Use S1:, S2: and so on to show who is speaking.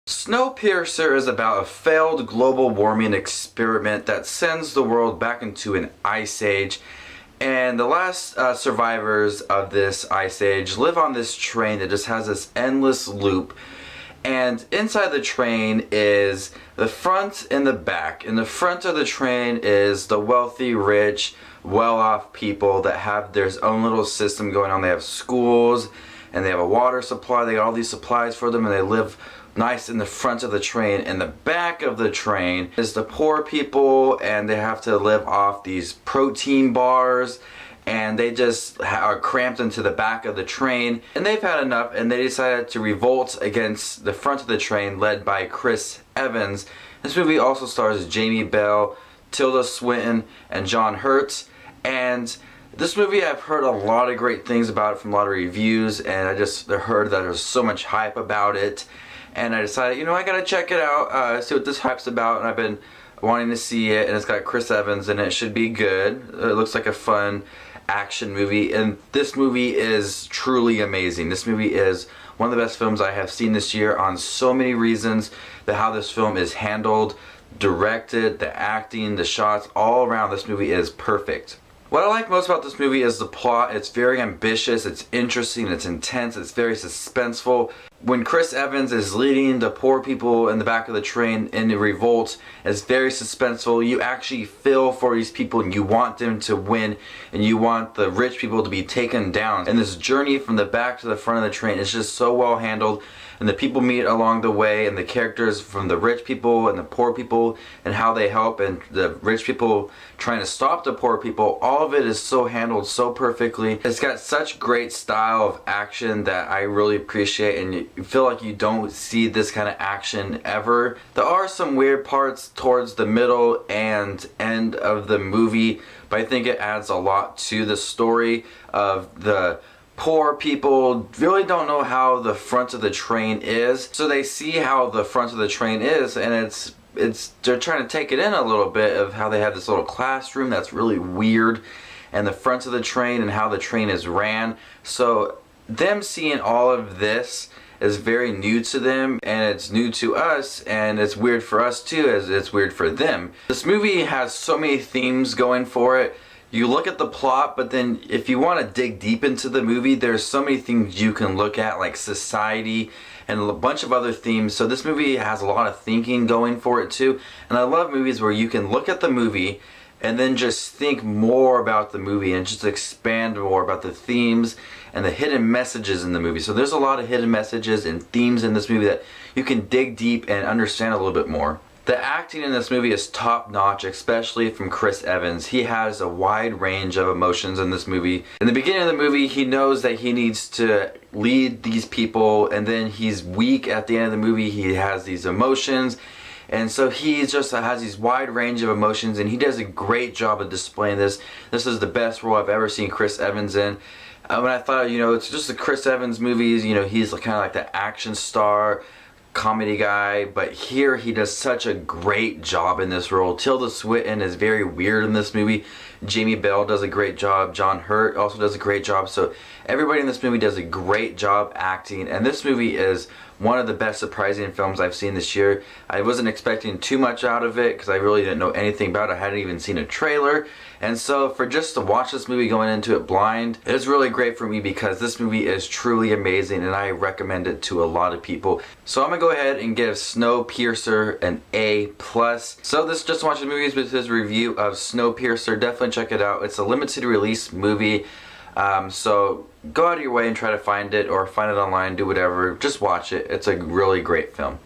S1: Snowpiercer is about a failed global warming experiment that sends the world back into an ice age, and the last survivors of this ice age live on this train that just has this endless loop. And inside the train is the front and the back. In the front of the train is the wealthy, rich, well-off people that have their own little system going on. They have schools and they have a water supply. They got all these supplies for them, and they live nice in the front of the train. In the back of the train is the poor people, and they have to live off these protein bars, and they just are cramped into the back of the train, and they've had enough, and they decided to revolt against the front of the train, led by Chris Evans. This movie also stars Jamie Bell, Tilda Swinton, and John Hurt. And this movie, I've heard a lot of great things about it from a lot of reviews, and I just heard that there's so much hype about it. And I decided, I gotta check it out, see what this hype's about, and I've been wanting to see it, and it's got Chris Evans in it. It should be good. It looks like a fun action movie, and this movie is truly amazing. This movie is one of the best films I have seen this year on so many reasons. How this film is handled, directed, the acting, the shots, all around this movie is perfect. What I like most about this movie is the plot. It's very ambitious, it's interesting, it's intense, it's very suspenseful. When Chris Evans is leading the poor people in the back of the train in the revolt, it's very suspenseful. You actually feel for these people, and you want them to win, and you want the rich people to be taken down. And this journey from the back to the front of the train is just so well handled, and the people meet along the way, and the characters from the rich people and the poor people, and how they help, and the rich people trying to stop the poor people. All of it is so handled so perfectly. It's got such great style of action that I really appreciate, and you feel like you don't see this kind of action ever. There are some weird parts towards the middle and end of the movie, but I think it adds a lot to the story of the poor people really don't know how the front of the train is, so they see how the front of the train is, and they're trying to take it in a little bit of how they have this little classroom that's really weird, and the front of the train and how the train is ran. So them seeing all of this is very new to them, and it's new to us, and it's weird for us too, as it's weird for them. This movie has so many themes going for it. You look at the plot, but then if you want to dig deep into the movie, there's so many things you can look at, like society and a bunch of other themes. So this movie has a lot of thinking going for it too. And I love movies where you can look at the movie and then just think more about the movie and just expand more about the themes and the hidden messages in the movie. So there's a lot of hidden messages and themes in this movie that you can dig deep and understand a little bit more. The acting in this movie is top notch, especially from Chris Evans. He has a wide range of emotions in this movie. In the beginning of the movie, he knows that he needs to lead these people, and then he's weak at the end of the movie. He has these emotions, and so he just has these wide range of emotions, and he does a great job of displaying this. This is the best role I've ever seen Chris Evans in. When I thought, it's just the Chris Evans movies, he's kind of like the action star, comedy guy, but here he does such a great job in this role. Tilda Swinton is very weird in this movie. Jamie Bell does a great job. John Hurt also does a great job. So everybody in this movie does a great job acting, and this movie is one of the best surprising films I've seen this year. I wasn't expecting too much out of it because I really didn't know anything about it. I hadn't even seen a trailer, and so for just to watch this movie going into it blind, it's really great for me because this movie is truly amazing, and I recommend it to a lot of people. So I'm gonna go ahead and give Snowpiercer an A+. So this just watch the movies with his review of Snowpiercer. Definitely check it out. It's a limited release movie. So go out of your way and try to find it, or find it online, do whatever. Just watch it. It's a really great film.